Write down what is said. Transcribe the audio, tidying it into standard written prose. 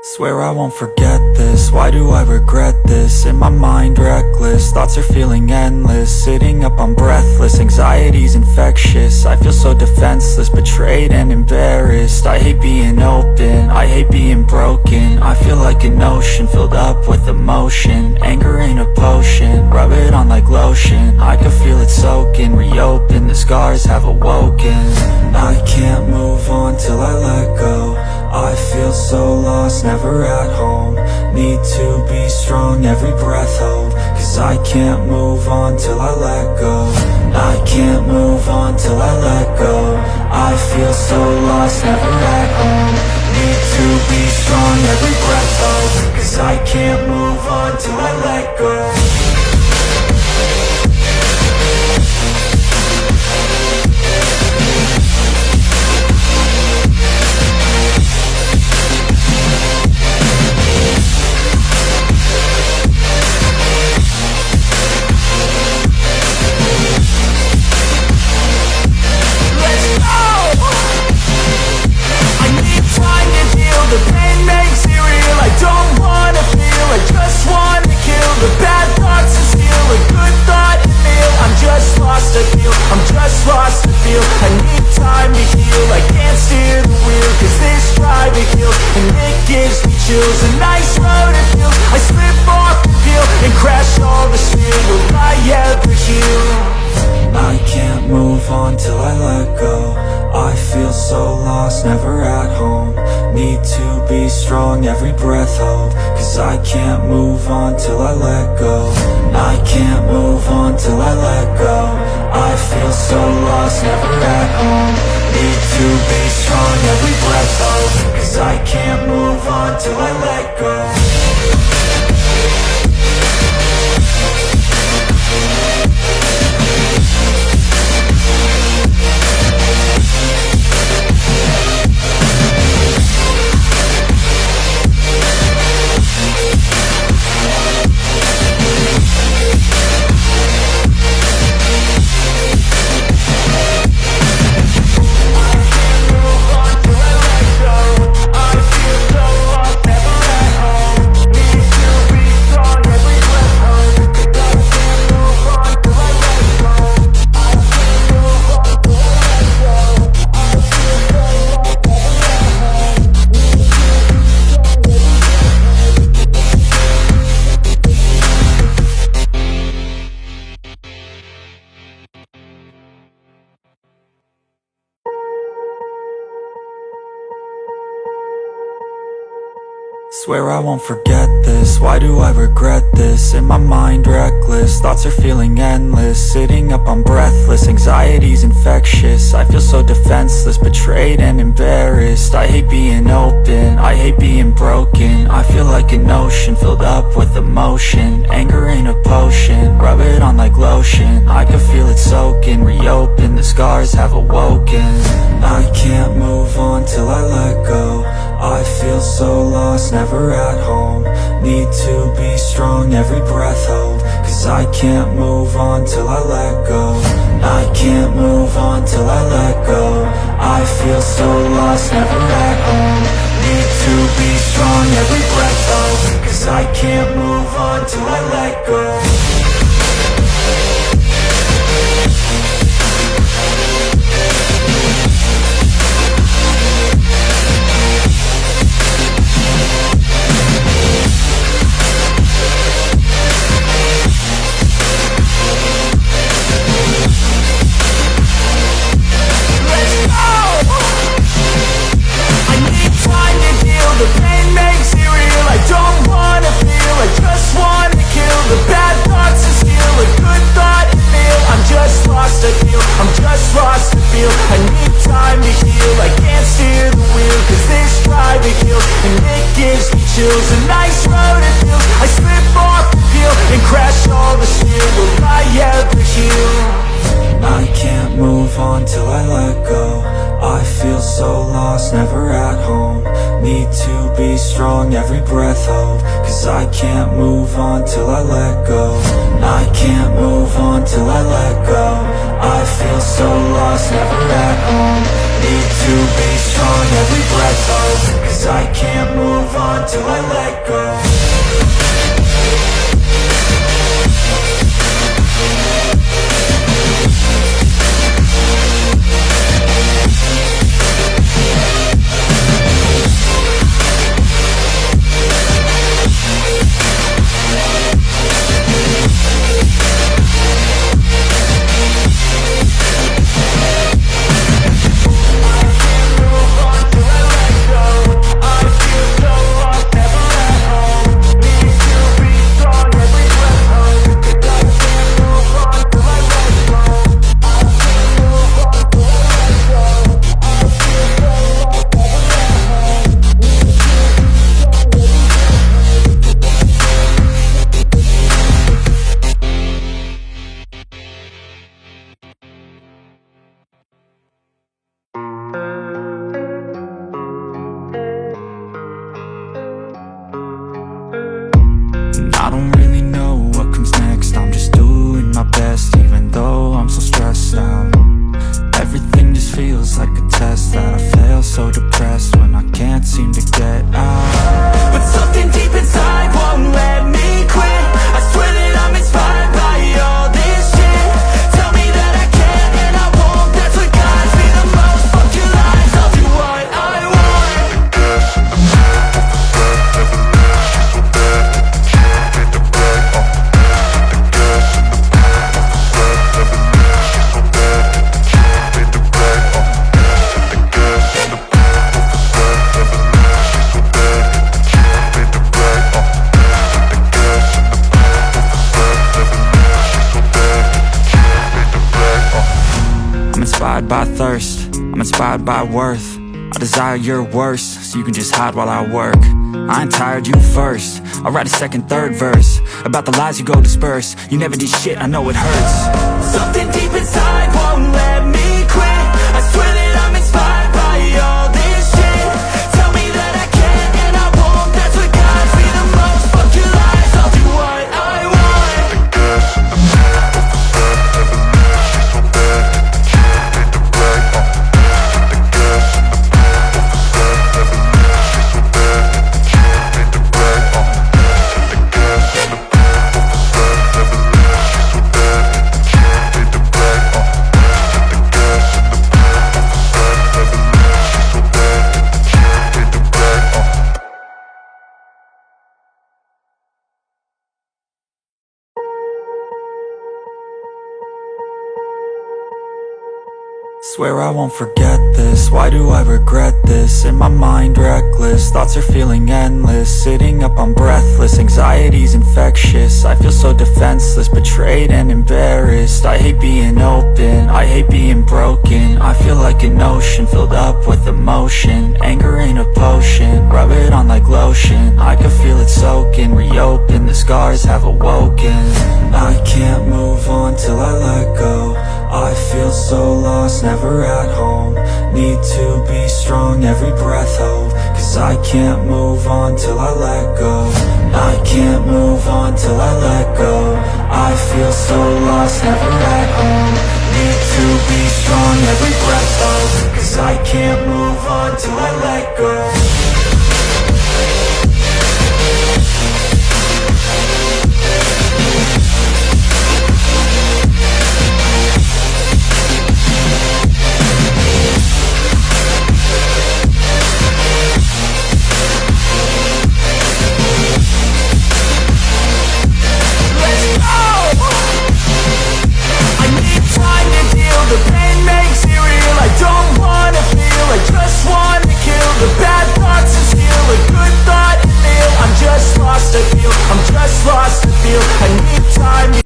Swear I won't forget this, why do I regret this? In my mind reckless, thoughts are feeling endless. Sitting up, I'm breathless, anxiety's infectious. I feel so defenseless, betrayed and embarrassed. I hate being open, I hate being broken. I feel like an ocean filled up with emotion. Anger ain't a potion, rub it on like lotion. I can feel it soaking, reopen, the scars have awoken. I can't move on till I let go. I feel so lost, never at home. Need to be strong, every breath hold. Cause I can't move on till I let go. I can't move on till I let go. I feel so lost, never at home. Need to be strong, every breath hold. Cause I can't move on till I let go. A nice road it feels. I slip off the peel and crash all the steel. Will I ever heal? I can't move on till I let go. I feel so lost, never at home. Need to be strong, every breath hold. Cause I can't move on till I let go. I can't move on till I let go. I feel so lost, never at home. Need to be strong, every breath hold. Cause I can't move on till I let go. Swear I won't forget this, why do I regret this? In my mind reckless, thoughts are feeling endless. Sitting up, I'm breathless, anxiety's infectious. I feel so defenseless, betrayed and embarrassed. I hate being open, I hate being broken. I feel like an ocean filled up with emotion. Anger ain't a potion, rub it on like lotion. I can feel it soaking, reopen, the scars have awoken. I can't move on till I let go. I feel so lost, never at home. Need to be strong, every breath hold. Cause I can't move on till I let go. I can't move on till I let go. I feel so lost, never at home. Need to be strong, every breath hold. Cause I can't move on till I let go. A nice road it feels. I slip off the peel and crash all the steel. Will I ever heal? I can't move on till I let go. I feel so lost, never at home. Need to be strong, every breath hold. Cause I can't move on till I let go. I can't move on till I let go. I feel so lost, never at home. Need to be strong, every breath hold. Cause I can't move on till It's like a test that I fail, so depressed when I can't seem to get out. But something deep inside won't let me quit. I swear that I'm inspired by all this shit. Tell me that I can and I won't. That's what guides me the most. Fuck your lies, I'll do what I want. I'm inspired by thirst, I'm inspired by worth. I desire your worst, so you can just hide while I work. I ain't tired, you first. I'll write a second, third verse about the lies you go disperse. You never did shit, I know it hurts. Something deep inside won't let me quit. I swear that I'm inspired by all this shit. Tell me that I can and I won't. That's what guides me the most. Fuck your lies, I'll do what I want. Swear I won't forget this, why do I regret this? In my mind reckless, thoughts are feeling endless. Sitting up, I'm breathless, anxiety's infectious. I feel so defenseless, betrayed and embarrassed. I hate being open, I hate being broken. I feel like an ocean filled up with emotion. Anger ain't a potion, rub it on like lotion. I can feel it soaking, reopen, the scars have awoken. I can't move on till I let go. I feel so lost, never at home. Need to be strong, every breath hold. Cause I can't move on till I let go. I can't move on till I let go. I feel so lost, never at home. Need to be strong, every breath hold. Cause I can't move on till I let go.